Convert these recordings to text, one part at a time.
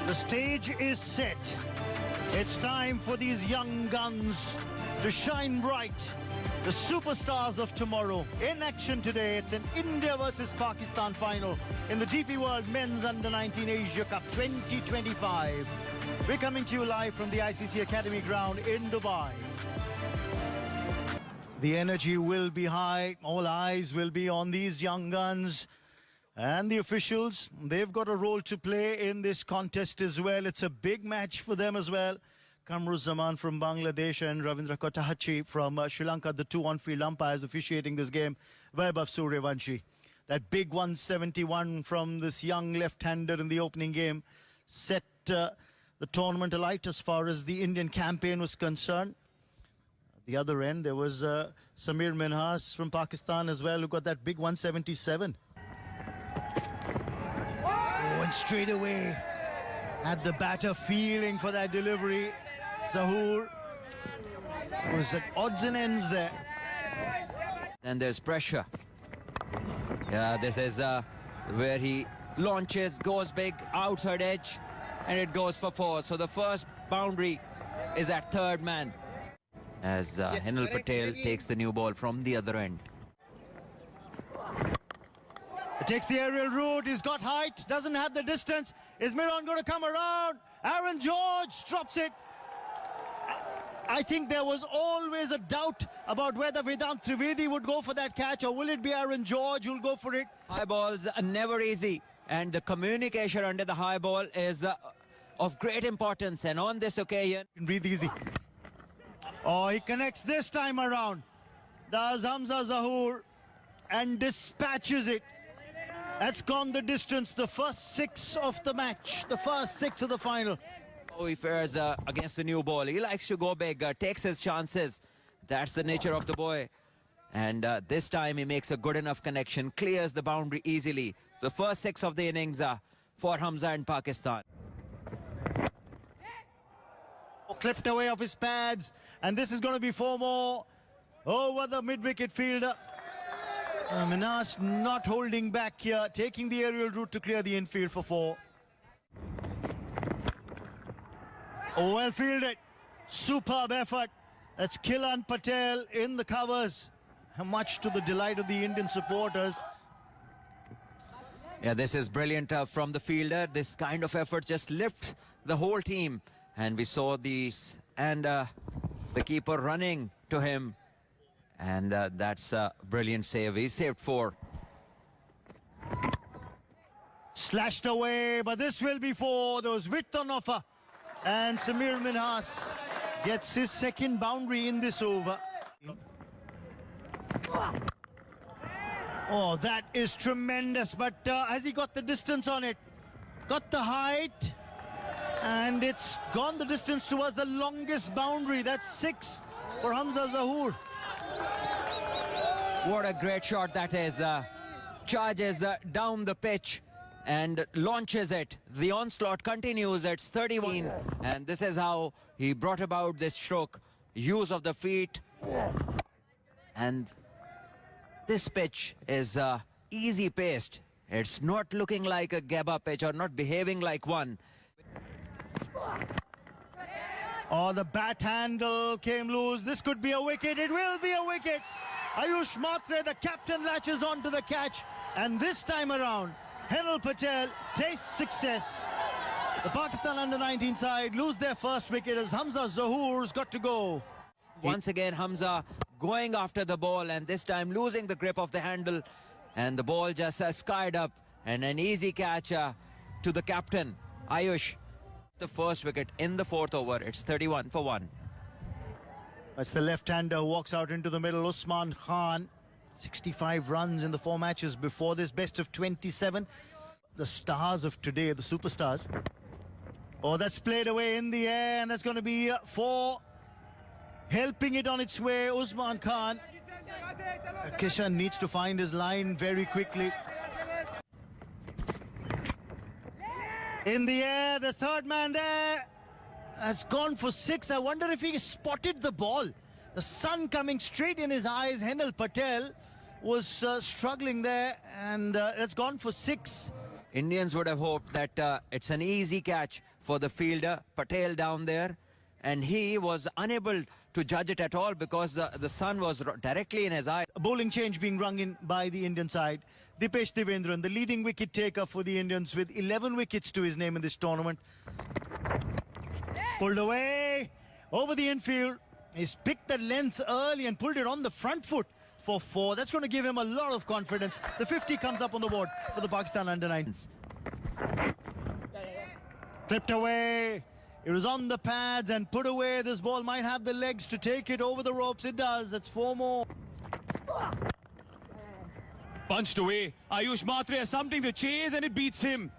The stage is set. It's time for these young guns to shine bright. The superstars of tomorrow in action today. It's an India versus Pakistan final in the DP World Men's Under-19 Asia Cup 2025. We're coming to you live from the ICC Academy ground in Dubai. The energy will be high. All eyes will be on these young guns. And the officials, they've got a role to play in this contest as well. It's a big match for them as well. Kamruzzaman from Bangladesh and Ravindra Kotahachi from Sri Lanka, the two on-field umpires officiating this game. Vaibhav Suryavanshi. That big 171 from this young left-hander in the opening game set the tournament alight as far as the Indian campaign was concerned. At the other end, there was Samir Minhas from Pakistan as well, who got that big 177. And straight away had the batter feeling for that delivery. Zahoor was at odds and ends there. And there's pressure. Yeah, this is where he launches, goes big, outside edge, and it goes for four. So the first boundary is at third man as Henil Patel takes the new ball from the other end. Takes the aerial route, he's got height, doesn't have the distance. Is Miron going to come around? Aaron George drops it. I think there was always a doubt about whether Vedant Trivedi would go for that catch, or will it be Aaron George who'll go for it? High balls are never easy, and the communication under the high ball is of great importance, and on this occasion... Breathe easy. Oh, he connects this time around. Does Hamza Zahoor and dispatches it. That's gone the distance, the first six of the match, the first six of the final. Oh, he fares against the new ball. He likes to go big, takes his chances. That's the nature of the boy. And this time he makes a good enough connection, clears the boundary easily. The first six of the innings for Hamza and Pakistan. Clipped away off his pads, and this is going to be four more over the mid-wicket fielder. Minhas not holding back here, taking the aerial route to clear the infield for four. Oh, well fielded. Superb effort. That's Kilan Patel in the covers. Much to the delight of the Indian supporters. Yeah, this is brilliant from the fielder. This kind of effort just lifts the whole team. And we saw these, and the keeper running to him. And that's a brilliant save. He saved four. Slashed away, but this will be four. There was width on offer. And Samir Minhas gets his second boundary in this over. Oh, that is tremendous. But has he got the distance on it? Got the height. And it's gone the distance towards the longest boundary. That's six for Hamza Zahoor. What a great shot that is. Charges down the pitch and launches it. The onslaught continues. It's 31. And this is how he brought about this stroke. Use of the feet. And this pitch is easy paced. It's not looking like a Gabba pitch or not behaving like one. Oh, the bat handle came loose. This could be a wicket. It will be a wicket. Ayush Matre, the captain, latches on to the catch. And this time around, Henil Patel tastes success. The Pakistan under-19 side lose their first wicket as Hamza Zahoor's got to go. Once again, Hamza going after the ball, and this time losing the grip of the handle. And the ball just skied up. And an easy catch to the captain, Ayush. The first wicket in the fourth over. It's 31 for 1. That's the left-hander who walks out into the middle, Usman Khan. 65 runs in the four matches before this, best of 27. The stars of today, the superstars. Oh, that's played away in the air, and that's going to be four. Helping it on its way, Usman Khan. Kishan needs to find his line very quickly. In the air, the third man there has gone for six. I wonder if he spotted the ball. The sun coming straight in his eyes. Henil Patel was struggling there, and that's gone for six. Indians would have hoped that it's an easy catch for the fielder, Patel down there. And he was unable to judge it at all because the sun was directly in his eye. A bowling change being rung in by the Indian side. Dipesh Devendran, the leading wicket taker for the Indians with 11 wickets to his name in this tournament. Pulled away over the infield. He's picked the length early and pulled it on the front foot for 4. That's going to give him a lot of confidence. The 50 comes up on the board for the Pakistan under-9s. Clipped away. It was on the pads and put away. This ball might have the legs to take it over the ropes. It does. That's 4 more. Punched away. Ayush Matre has something to chase and it beats him.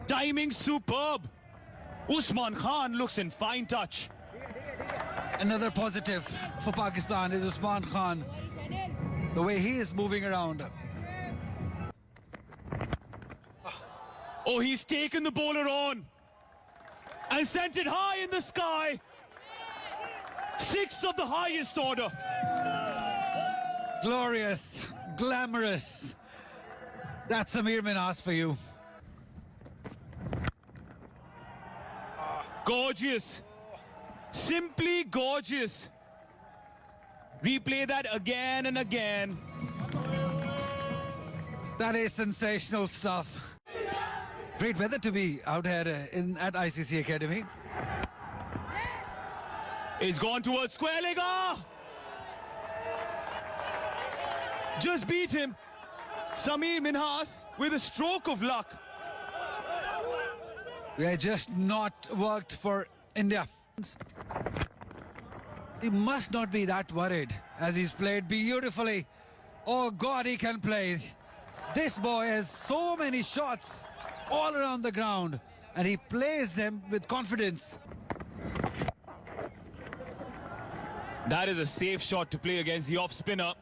Timing superb. Usman Khan looks in fine touch. Another positive for Pakistan is Usman Khan. The way he is moving around. Oh, he's taken the bowler on and sent it high in the sky. 6 of the highest order. Glorious, glamorous. That's Samir Minhas for you. Gorgeous. Simply gorgeous. Replay that again and again. That is sensational stuff. Great weather to be out here at ICC Academy. He's gone towards square leg. Just beat him. Samir Minhas with a stroke of luck. We are just not worked for India. He must not be that worried as he's played beautifully. Oh God, he can play. This boy has so many shots all around the ground and he plays them with confidence. That is a safe shot to play against the off spinner.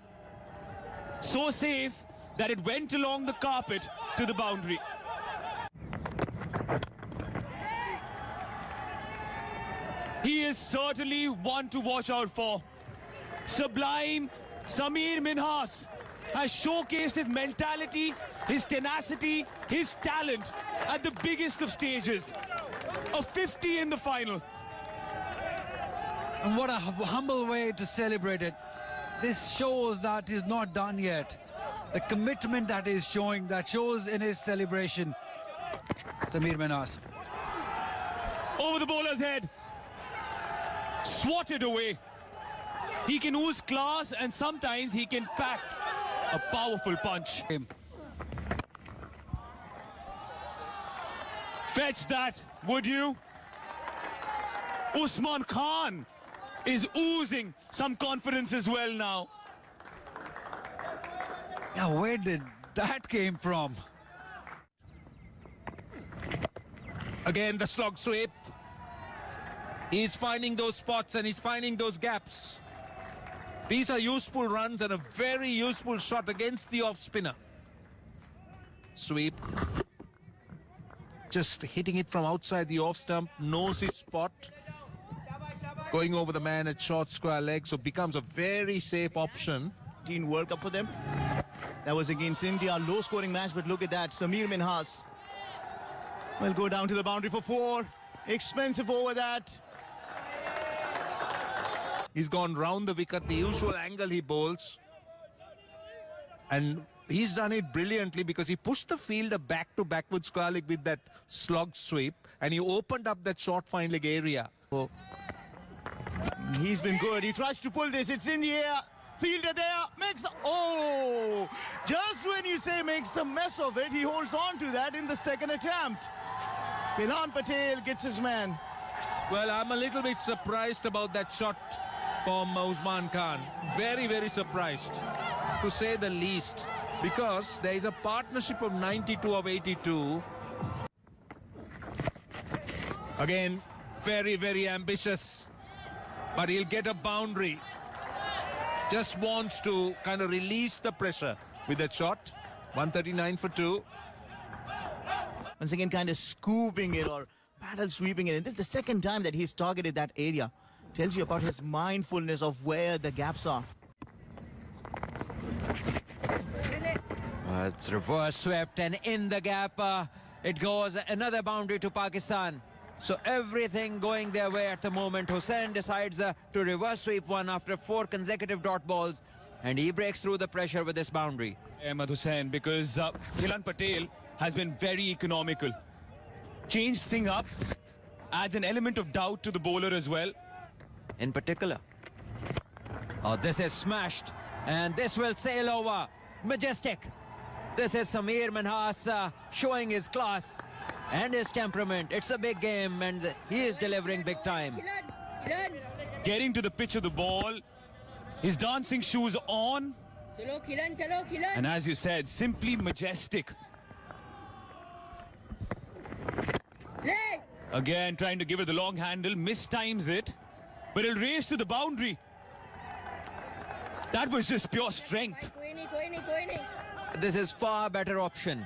So safe that it went along the carpet to the boundary. He is certainly one to watch out for. Sublime Samir Minhas has showcased his mentality, his tenacity, his talent at the biggest of stages. A 50 in the final. And what a humble way to celebrate it. This shows that he's not done yet. The commitment that he's showing, that shows in his celebration. Samir Minhas. Over the bowler's head. Swatted away. He can ooze class and sometimes he can pack a powerful punch. Fetch that, would you? Usman Khan is oozing some confidence as well now. Yeah, where did that came from? Again, the slog sweep. He's finding those spots and he's finding those gaps. These are useful runs and a very useful shot against the off spinner. Sweep. Just hitting it from outside the off stump, knows his spot. Going over the man at short square leg, so becomes a very safe option. World Cup for them. That was against India, low scoring match, but look at that. Samir Minhas will go down to the boundary for 4. Expensive over that. He's gone round the wicket, the usual angle he bowls. And he's done it brilliantly because he pushed the fielder back to backward square leg with that slog sweep and he opened up that short fine leg area. Oh. He's been good. He tries to pull this. It's in the air. Fielder there makes... Oh! Just when you say makes a mess of it, he holds on to that in the second attempt. Ilhan Patel gets his man. Well, I'm a little bit surprised about that shot from Usman Khan. Very, very surprised, to say the least, because there is a partnership of 92 of 82. Again, very, very ambitious, but he'll get a boundary. Just wants to kind of release the pressure with that shot. 139 for 2. Once again, kind of scooping it or paddle sweeping it. And this is the second time that he's targeted that area. Tells you about his mindfulness of where the gaps are. It's reverse swept and in the gap it goes. Another boundary to Pakistan. So everything going their way at the moment. Hussain decides to reverse sweep one after 4 consecutive dot balls, and he breaks through the pressure with this boundary. Ahmed Hussain, because Hilan Patel has been very economical. Changed thing up, adds an element of doubt to the bowler as well. In particular. Oh, this is smashed, and this will sail over. Majestic. This is Samir Minhas showing his class and his temperament. It's a big game, and he is delivering big time. Getting to the pitch of the ball, his dancing shoes on, and as you said, simply majestic. Again, trying to give it the long handle, mistimes it, but it'll race to the boundary. That was just pure strength. This is far better option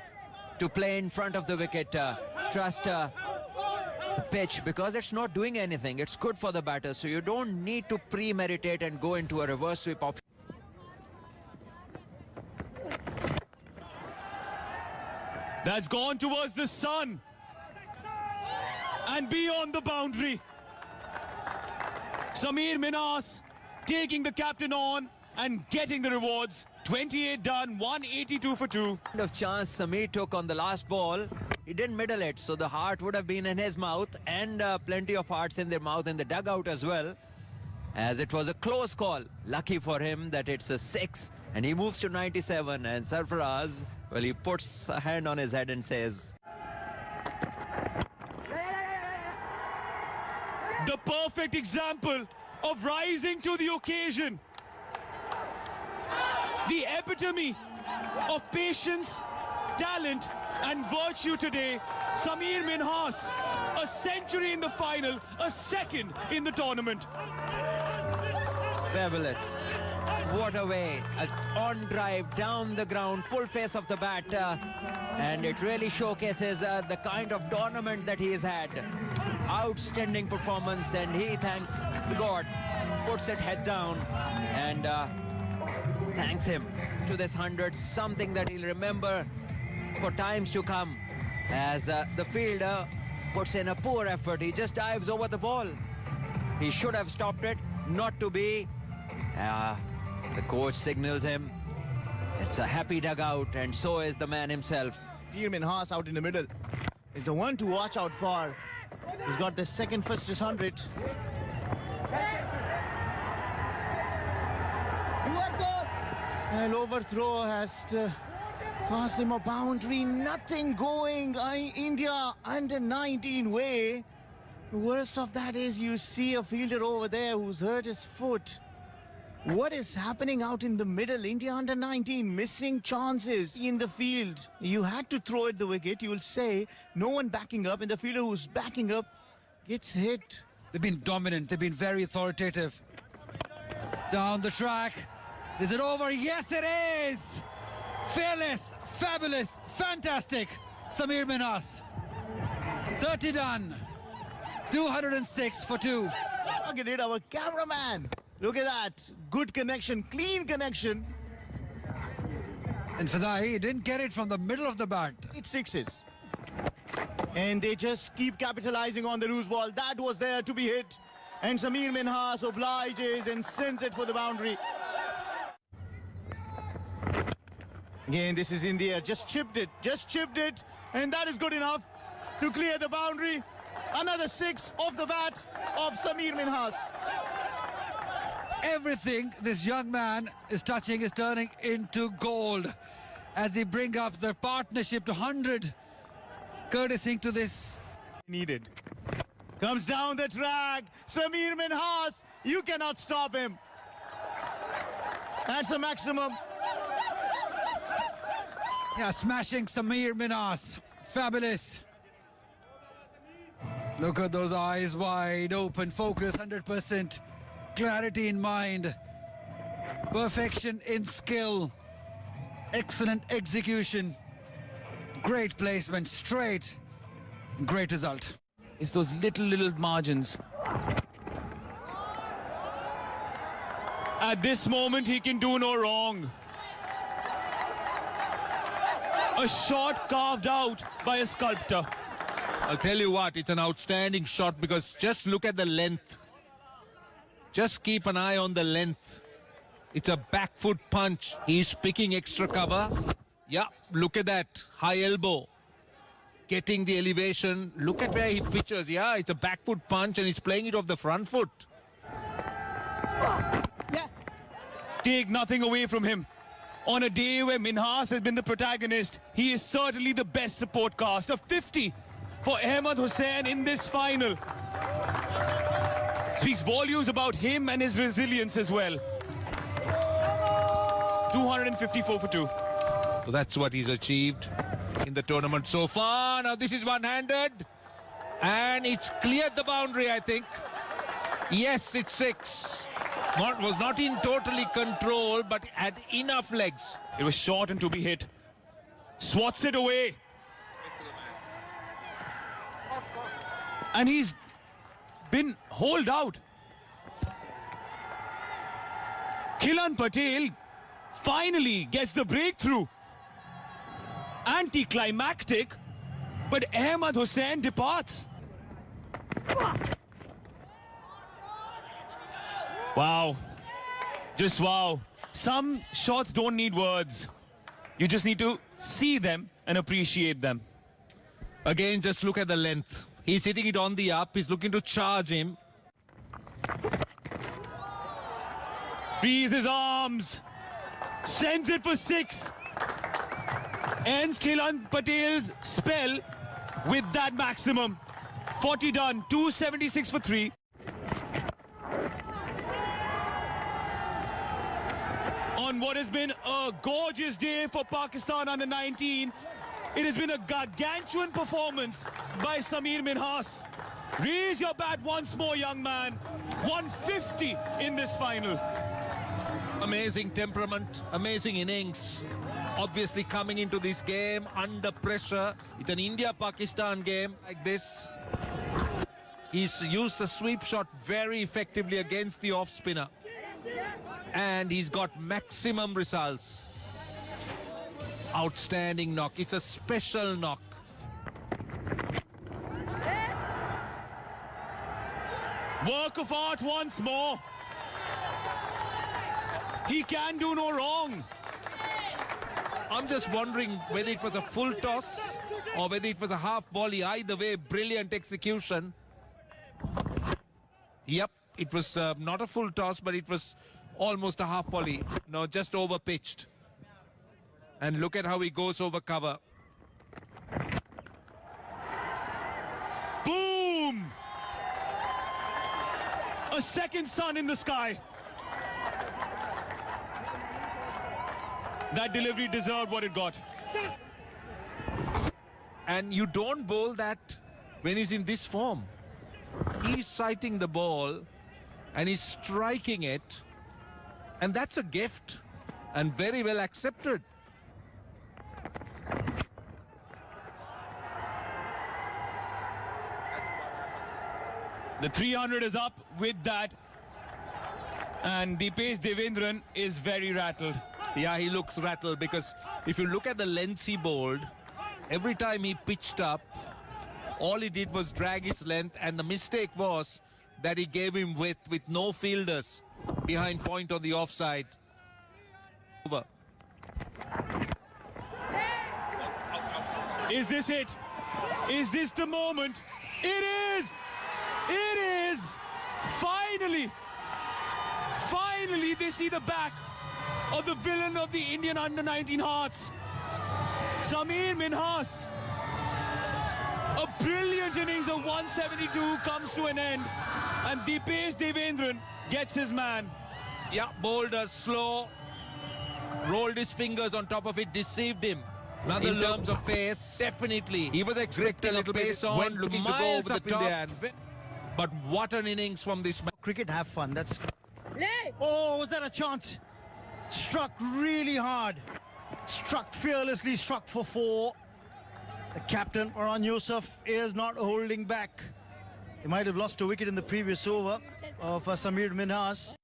to play in front of the wicket. Trust the pitch because it's not doing anything. It's good for the batter, so you don't need to premeditate and go into a reverse sweep option. That's gone towards the sun and beyond the boundary. Samir Minhas taking the captain on and getting the rewards. 28 done, 182 for 2. Kind of chance Samir took on the last ball, he didn't middle it, so the heart would have been in his mouth, and plenty of hearts in their mouth in the dugout as well, as it was a close call. Lucky for him that it's a 6, and he moves to 97, and Sarfaraz, well, he puts a hand on his head and says, the perfect example of rising to the occasion. The epitome of patience, talent and virtue today. Samir Minhas, a century in the final, a second in the tournament. fabulous. What a way, on drive, down the ground, full face of the bat, and it really showcases the kind of tournament that he has had. Outstanding performance, and he thanks God, puts it head down, and thanks him to this 100, something that he'll remember for times to come, as the fielder puts in a poor effort. He just dives over the ball. He should have stopped it, not to be. The coach signals him. It's a happy dugout, and so is the man himself. Samir Minhas out in the middle is the one to watch out for. He's got the second fastest 100. And overthrow has to pass him a boundary. Nothing going. India under 19 way. The worst of that is you see a fielder over there who's hurt his foot. What is happening out in the middle? India under 19 missing chances in the field. You had to throw at the wicket. You will say no one backing up, and the fielder who's backing up gets hit. They've been dominant. They've been very authoritative. Down the track. Is it over? Yes, it is! Fearless, fabulous, fantastic. Samir Minhas. 30 done. 206 for 2. Look at it, our cameraman. Look at that. Good connection, clean connection. And Fadai, he didn't get it from the middle of the bat. It's sixes. And they just keep capitalizing on the loose ball. That was there to be hit. And Samir Minhas obliges and sends it for the boundary. Again, this is in the air. Just chipped it. And that is good enough to clear the boundary. Another 6 off the bat of Samir Minhas. Everything this young man is touching is turning into gold as he bring up the partnership to 100, courtesy to this. Needed. Comes down the track. Samir Minhas, you cannot stop him. That's a maximum. Yeah, smashing Samir Minhas. Fabulous. Look at those eyes wide open, focus 100%. Clarity in mind, perfection in skill, excellent execution, great placement, straight, great result. It's those little margins. At this moment, he can do no wrong. A shot carved out by a sculptor. I'll tell you what, it's an outstanding shot because just look at the length. Just keep an eye on the length. It's a back foot punch. He's picking extra cover. Yeah, look at that. High elbow. Getting the elevation. Look at where he pitches. Yeah, it's a back foot punch and he's playing it off the front foot. Take nothing away from him. On a day where Minhas has been the protagonist, he is certainly the best support cast. A 50 for Ahmed Hussain in this final. Speaks volumes about him and his resilience as well. 254 for 2. So that's what he's achieved in the tournament so far. Now this is one-handed. And it's cleared the boundary, I think. Yes, it's 6. Was not in totally control, but had enough legs. It was short and to be hit. Swats it away. And he's been holed out. Khilan Patel finally gets the breakthrough. Anticlimactic, but Ahmed Hussain departs. Wow. Just wow. Some shots don't need words. You just need to see them and appreciate them. Again, just look at the length. He's hitting it on the up. He's looking to charge him. Frees his arms. Sends it for 6. Ends Khilan Patel's spell with that maximum. 40 done. 276 for 3. On what has been a gorgeous day for Pakistan under 19, it has been a gargantuan performance by Sameer Minhas. Raise your bat once more, young man. 150 in this final. Amazing temperament, amazing innings. Obviously coming into this game under pressure. It's an India-Pakistan game like this. He's used the sweep shot very effectively against the off-spinner. And he's got maximum results. Outstanding knock. It's a special knock. Work of art once more. He can do no wrong. I'm just wondering whether it was a full toss or whether it was a half volley. Either way, brilliant execution. Yep, it was not a full toss, but it was almost a half volley. No, just over pitched. And look at how he goes over cover. Boom! A second sun in the sky. That delivery deserved what it got. And you don't bowl that when he's in this form. He's sighting the ball and he's striking it. And that's a gift and very well accepted. The 300 is up with that. And Dipesh Devendran is very rattled. Yeah, he looks rattled because if you look at the lengths he bowled, every time he pitched up, all he did was drag his length, and the mistake was that he gave him width with no fielders behind point on the offside. Over. Is this it? Is this the moment? It is! It is! Finally! Finally, they see the back of the villain of the Indian under-19 hearts. Sameer Minhas. A brilliant innings of 172 comes to an end. And Dipesh Devendran gets his man. Yeah, bowled us slow. Rolled his fingers on top of it, deceived him. Another In terms of pace, definitely. He was expecting a little pace on, went looking to go miles over the up in top. the air. But what an innings from this man. Cricket, have fun. That's... Oh, was that a chance? Struck really hard. Struck fearlessly, struck for 4. The captain, Farhan Yusuf, is not holding back. He might have lost a wicket in the previous over of Sameer Minhas.